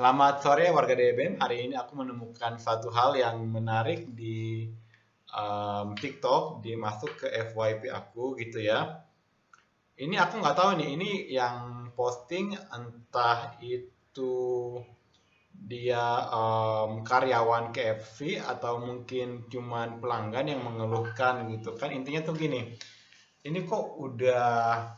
Selamat sore warga DBM. Hari ini aku menemukan satu hal yang menarik di TikTok, dimasuk ke FYP aku gitu ya. Ini aku nggak tahu nih, ini yang posting entah itu dia karyawan KFC atau mungkin cuman pelanggan yang mengeluhkan gitu kan. Intinya tuh gini, ini kok udah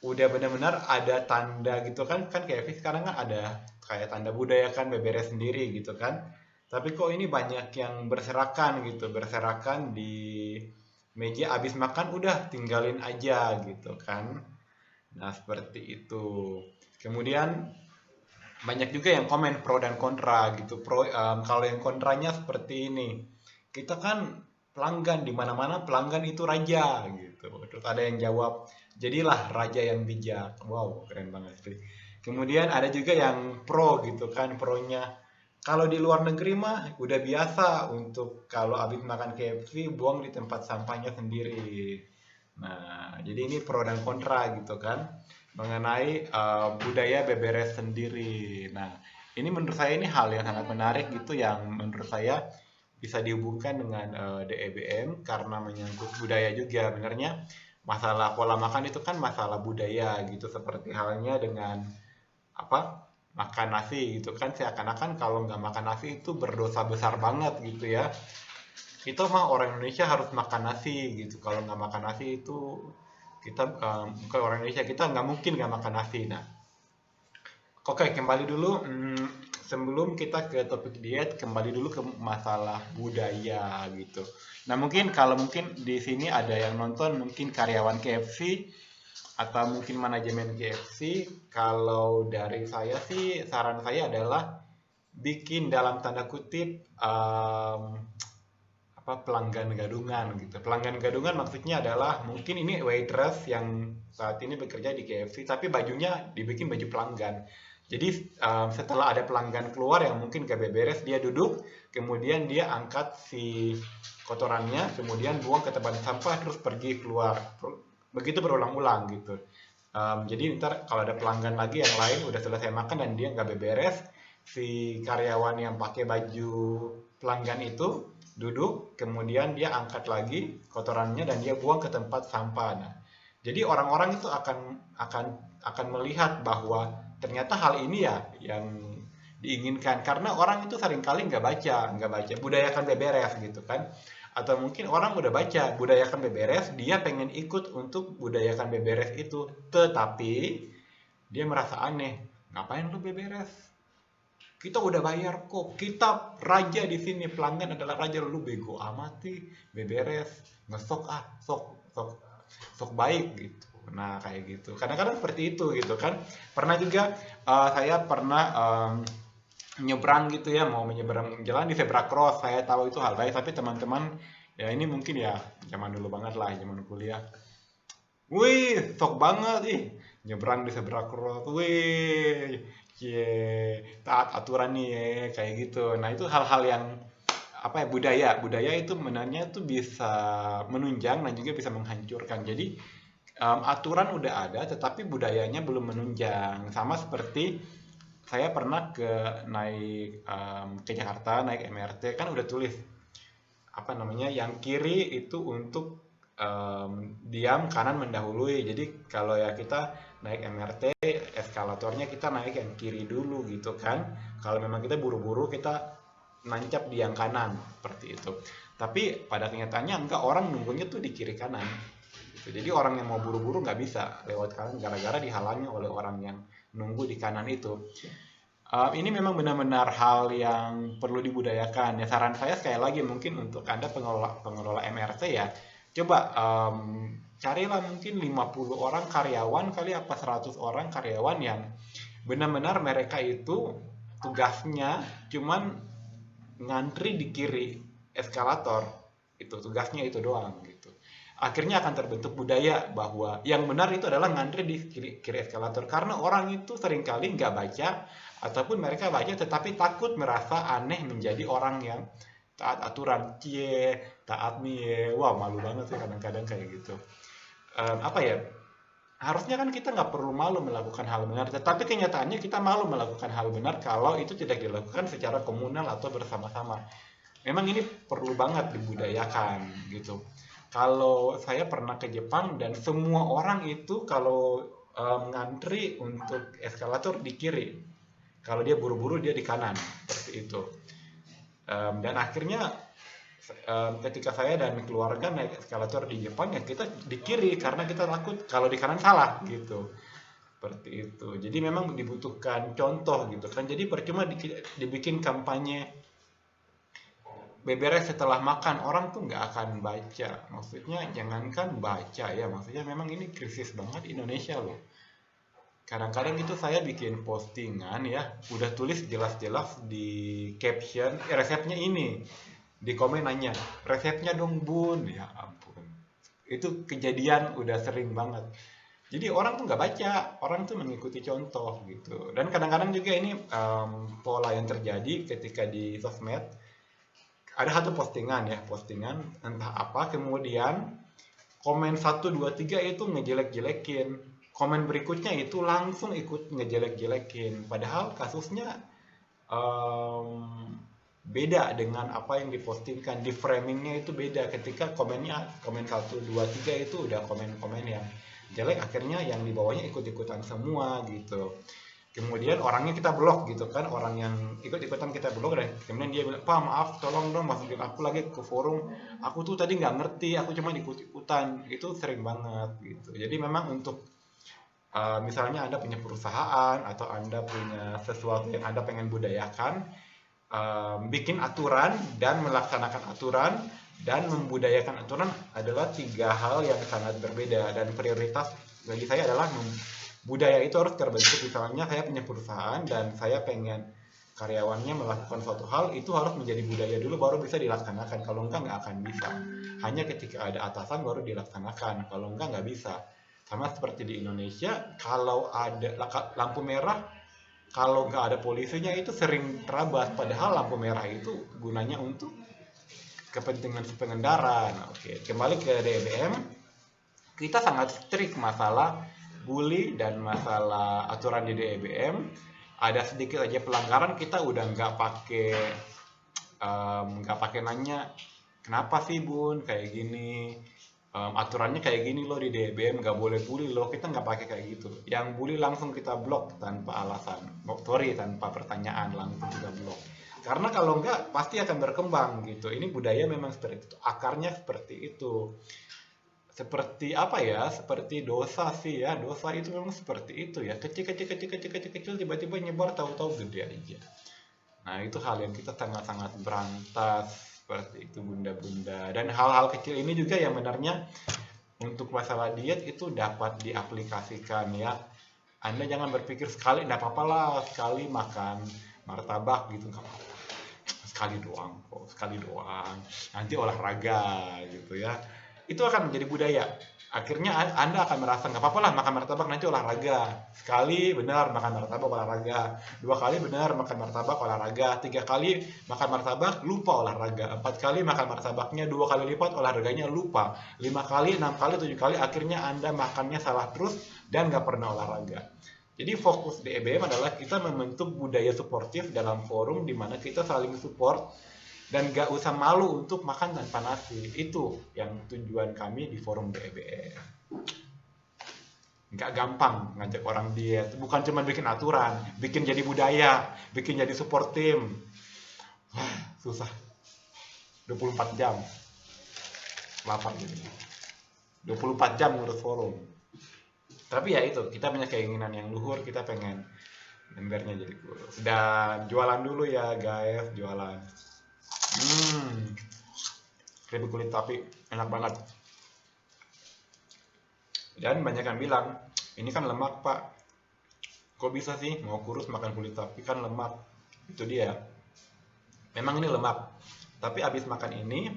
benar-benar ada tanda gitu kan KFC sekarang kan ada kayak tanda budaya kan beberes sendiri gitu kan, tapi kok ini banyak yang berserakan gitu, berserakan di meja abis makan udah tinggalin aja gitu kan. Nah seperti itu. Kemudian banyak juga yang komen pro dan kontra gitu. Kalau yang kontranya seperti ini, kita kan pelanggan, di mana-mana pelanggan itu raja gitu. Terus ada yang jawab, jadilah raja yang bijak. Wow, keren banget sih. Kemudian ada juga yang pro gitu kan, pronya kalau di luar negeri mah udah biasa untuk kalau habis makan KFC buang di tempat sampahnya sendiri. Nah, jadi ini pro dan kontra gitu kan mengenai budaya beberes sendiri. Nah, ini menurut saya ini hal yang sangat menarik gitu yang menurut saya bisa dihubungkan dengan DEBM karena menyangkut budaya juga. Sebenarnya masalah pola makan itu kan masalah budaya gitu, seperti halnya dengan apa, makan nasi gitu kan, seakan-akan kalau nggak makan nasi itu berdosa besar banget gitu ya. Itu mah orang Indonesia harus makan nasi gitu, kalau nggak makan nasi itu kita bukan orang Indonesia, kita nggak mungkin nggak makan nasi. Nah, oke, kembali dulu. Sebelum kita ke topik diet, kembali dulu ke masalah budaya gitu. Nah, mungkin di sini ada yang nonton, mungkin karyawan KFC atau mungkin manajemen KFC. Kalau dari saya sih, saran saya adalah bikin dalam tanda kutip apa, pelanggan gadungan gitu. Pelanggan gadungan maksudnya adalah mungkin ini waitress yang saat ini bekerja di KFC tapi bajunya dibikin baju pelanggan. Jadi setelah ada pelanggan keluar yang mungkin gak beberes, dia duduk, kemudian dia angkat si kotorannya, kemudian buang ke tempat sampah, terus pergi keluar. Begitu berulang-ulang gitu. Jadi ntar kalau ada pelanggan lagi yang lain udah selesai makan dan dia nggak beberes, si karyawan yang pakai baju pelanggan itu duduk, kemudian dia angkat lagi kotorannya dan dia buang ke tempat sampah. Nah, jadi orang-orang itu akan akan melihat bahwa ternyata hal ini ya yang diinginkan, karena orang itu seringkali nggak baca budayakan beberes gitu kan, atau mungkin orang udah baca budayakan beberes, dia pengen ikut untuk budayakan beberes itu, tetapi dia merasa aneh, ngapain lu beberes, kita udah bayar kok, kita raja di sini, pelanggan adalah raja, lu bego amat sih beberes, ngesok sok sok sok baik gitu. Nah kayak gitu, kadang-kadang seperti itu gitu kan. Pernah juga saya pernah nyebrang gitu ya, mau menyeberang jalan di zebra cross, saya tahu itu hal baik, tapi teman-teman ya ini mungkin ya zaman dulu banget lah, zaman kuliah, wih sok banget ih nyebrang di zebra cross, wih cie taat aturan nih ya, kayak gitu. Nah itu hal-hal yang apa ya, budaya budaya itu sebenarnya tuh bisa menunjang dan juga bisa menghancurkan. Jadi aturan udah ada tetapi budayanya belum menunjang, sama seperti saya pernah ke Jakarta naik MRT, kan udah tulis apa namanya, yang kiri itu untuk diam, kanan mendahului. Jadi kalau ya kita naik MRT, eskalatornya kita naik yang kiri dulu gitu kan. Kalau memang kita buru-buru, kita nancap di yang kanan seperti itu. Tapi pada kenyataannya enggak, orang nunggunya tuh di kiri kanan gitu. Jadi orang yang mau buru-buru nggak bisa lewat kanan gara-gara dihalangi oleh orang yang nunggu di kanan itu. Ini memang benar-benar hal yang perlu dibudayakan. Ya, saran saya sekali lagi mungkin untuk Anda pengelola pengelola MRT ya, coba carilah mungkin 50 orang karyawan kali, apa 100 orang karyawan yang benar-benar mereka itu tugasnya cuman ngantri di kiri eskalator. Itu tugasnya itu doang gitu. Akhirnya akan terbentuk budaya bahwa yang benar itu adalah ngantri di kiri eskalator, karena orang itu seringkali nggak baca, ataupun mereka baca tetapi takut merasa aneh menjadi orang yang taat aturan. Cie taat nih, wah malu banget sih kadang-kadang kayak gitu. Apa ya, Harusnya kan kita nggak perlu malu melakukan hal benar, tetapi kenyataannya kita malu melakukan hal benar kalau itu tidak dilakukan secara komunal atau bersama-sama. Memang ini perlu banget dibudayakan gitu. Kalau saya pernah ke Jepang dan semua orang itu kalau ngantri untuk eskalator di kiri, kalau dia buru-buru dia di kanan, seperti itu. Dan akhirnya ketika saya dan keluarga naik eskalator di Jepang ya kita di kiri karena kita takut kalau di kanan salah gitu. Seperti itu. Jadi memang dibutuhkan contoh gitu kan. Jadi percuma dibikin kampanye beberes setelah makan, orang tuh nggak akan baca. Maksudnya jangankan baca ya, maksudnya memang ini krisis banget Indonesia loh. Kadang-kadang itu saya bikin postingan ya, udah tulis jelas-jelas di caption, resepnya ini. Di komen nanya, resepnya dong bun, ya ampun. Itu kejadian udah sering banget. Jadi orang tuh nggak baca, orang tuh mengikuti contoh gitu. Dan kadang-kadang juga ini pola yang terjadi ketika di sosmed, ada satu postingan ya, postingan entah apa, kemudian komen satu 2 3 itu ngejelek-jelekin. Komen berikutnya itu langsung ikut ngejelek-jelekin. Padahal kasusnya beda dengan apa yang dipostingkan. Di framingnya itu beda. Ketika komennya, komen satu 2 3 itu udah komen-komen yang jelek, akhirnya yang di bawahnya ikut-ikutan semua gitu. Kemudian orangnya kita blok gitu kan, orang yang ikut-ikutan kita blok, dan kemudian dia bilang, Pak maaf tolong dong masukin aku lagi ke forum, aku tuh tadi nggak ngerti, aku cuma ikut-ikutan. Itu sering banget gitu. Jadi memang untuk misalnya Anda punya perusahaan atau Anda punya sesuatu yang Anda pengen budayakan, bikin aturan dan melaksanakan aturan dan membudayakan aturan adalah tiga hal yang sangat berbeda, dan prioritas bagi saya adalah budaya itu harus terbentuk. Misalnya saya punya perusahaan dan saya pengen karyawannya melakukan suatu hal, itu harus menjadi budaya dulu baru bisa dilaksanakan. Kalau enggak nggak akan bisa. Hanya ketika ada atasan baru dilaksanakan. Kalau enggak nggak bisa. Sama seperti di Indonesia, kalau ada lampu merah, kalau nggak ada polisinya itu sering terabas. Padahal lampu merah itu gunanya untuk kepentingan si pengendara. Nah, oke, kembali ke DBM, kita sangat strict masalah bully dan masalah aturan di DBM. Ada sedikit aja pelanggaran kita udah nggak pakai nanya kenapa sih bun kayak gini, aturannya kayak gini loh di DBM, nggak boleh bully loh, kita nggak pakai kayak gitu. Yang bully langsung kita blok tanpa alasan, sorry, tanpa pertanyaan, langsung kita blok. Karena kalau nggak pasti akan berkembang gitu. Ini budaya memang seperti itu, akarnya seperti itu. Seperti apa ya, seperti dosa sih ya, dosa itu memang seperti itu ya, kecil tiba-tiba nyebar, tahu-tahu gede aja. Nah itu hal yang kita sangat-sangat berantas, seperti itu bunda-bunda. Dan hal-hal kecil ini juga yang benarnya untuk masalah diet itu dapat diaplikasikan ya. Anda jangan berpikir sekali, enggak apa-apa lah sekali makan martabak gitu, nggak apa-apa, sekali doang kok, sekali doang, nanti olahraga gitu ya. Itu akan menjadi budaya. Akhirnya Anda akan merasa nggak apa-apa lah makan martabak, nanti olahraga. Sekali benar makan martabak olahraga, dua kali benar makan martabak olahraga, tiga kali makan martabak lupa olahraga, empat kali makan martabaknya dua kali lipat olahraganya lupa, lima kali, enam kali, tujuh kali, akhirnya Anda makannya salah terus dan nggak pernah olahraga. Jadi fokus di EBM adalah kita membentuk budaya suportif dalam forum di mana kita saling support dan gak usah malu untuk makan tanpa nasi. Itu yang tujuan kami di forum BEBM. Gak gampang ngajak orang diet, bukan cuma bikin aturan, bikin jadi budaya, bikin jadi support tim. Susah. 24 jam. Lapar gitu. 24 jam ngurus forum. Tapi ya itu, kita punya keinginan yang luhur, kita pengen membernya jadi kurus. Dan jualan dulu ya guys, jualan. Keripik kulit tapi enak banget. Dan banyak yang bilang, ini kan lemak pak, kok bisa sih mau kurus makan kulit tapi, kan lemak. Itu dia, memang ini lemak, tapi abis makan ini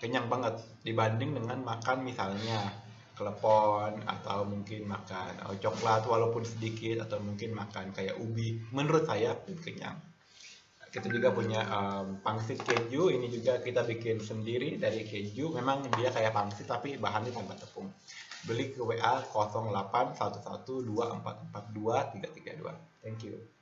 kenyang banget dibanding dengan makan misalnya klepon atau mungkin makan coklat walaupun sedikit, atau mungkin makan kayak ubi. Menurut saya kenyang. Kita juga punya pangsit keju, ini juga kita bikin sendiri dari keju. Memang dia kayak pangsit tapi bahannya tanpa tepung. beli ke WA 08112442 332. Thank you.